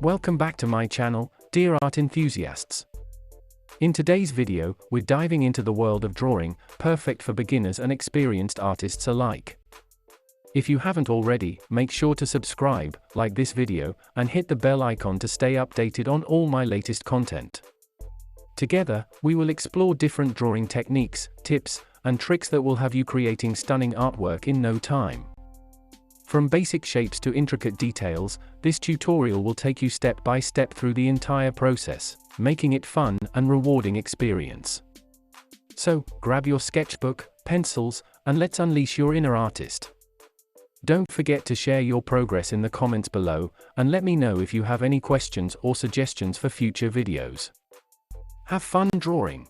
Welcome back to my channel, dear art enthusiasts. In today's video, we're diving into the world of drawing, perfect for beginners and experienced artists alike. If you haven't already, make sure to subscribe, like this video, and hit the bell icon to stay updated on all my latest content. Together, we will explore different drawing techniques, tips, and tricks that will have you creating stunning artwork in no time. From basic shapes to intricate details, this tutorial will take you step by step through the entire process, making it fun and rewarding experience. So, grab your sketchbook, pencils, and let's unleash your inner artist. Don't forget to share your progress in the comments below, and let me know if you have any questions or suggestions for future videos. Have fun drawing!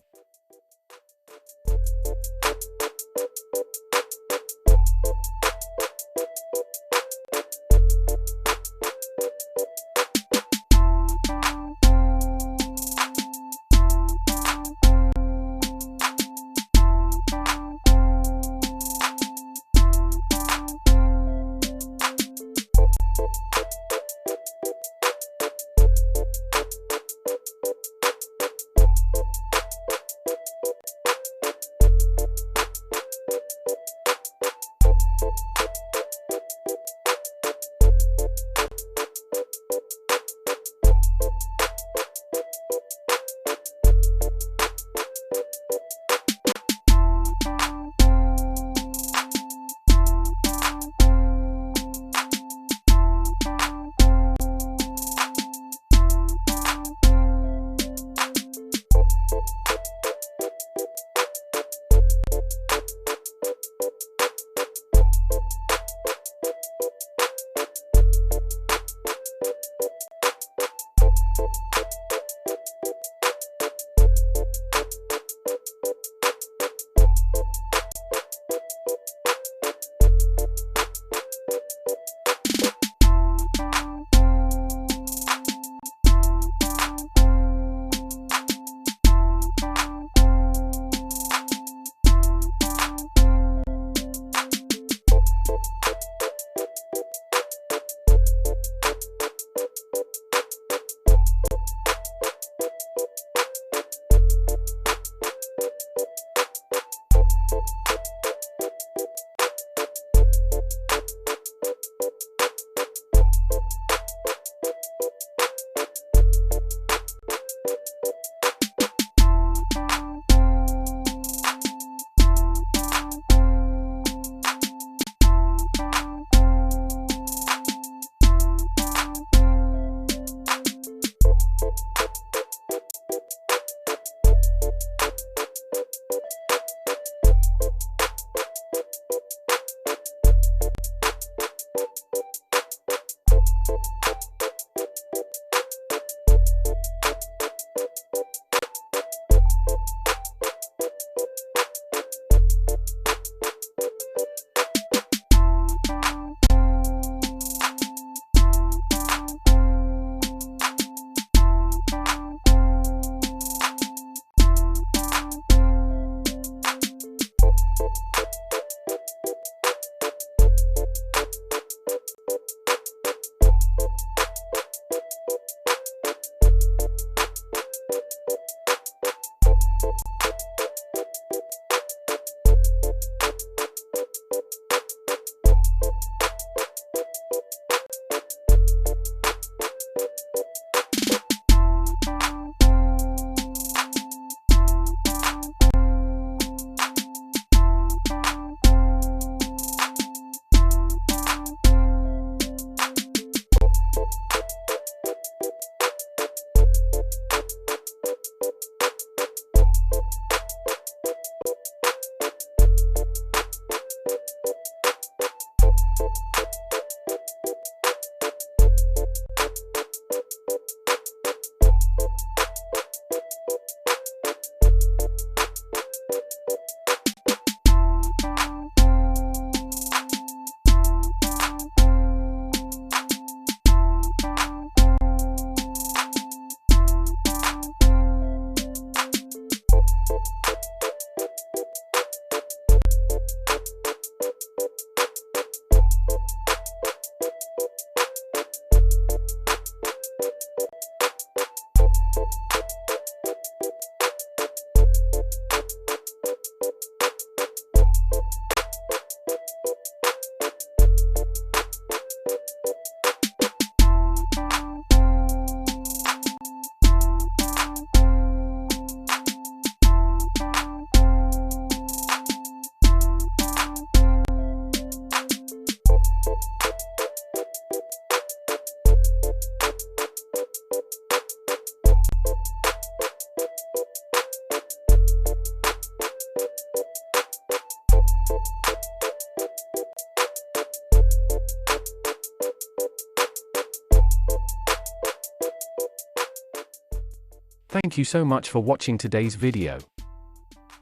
Thank you so much for watching today's video.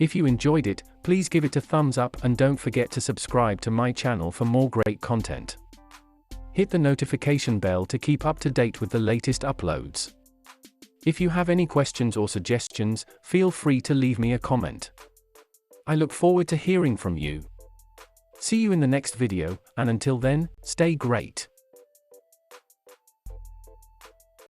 If you enjoyed it, please give it a thumbs up and don't forget to subscribe to my channel for more great content. Hit the notification bell to keep up to date with the latest uploads. If you have any questions or suggestions, feel free to leave me a comment. I look forward to hearing from you. See you in the next video, and until then, stay great.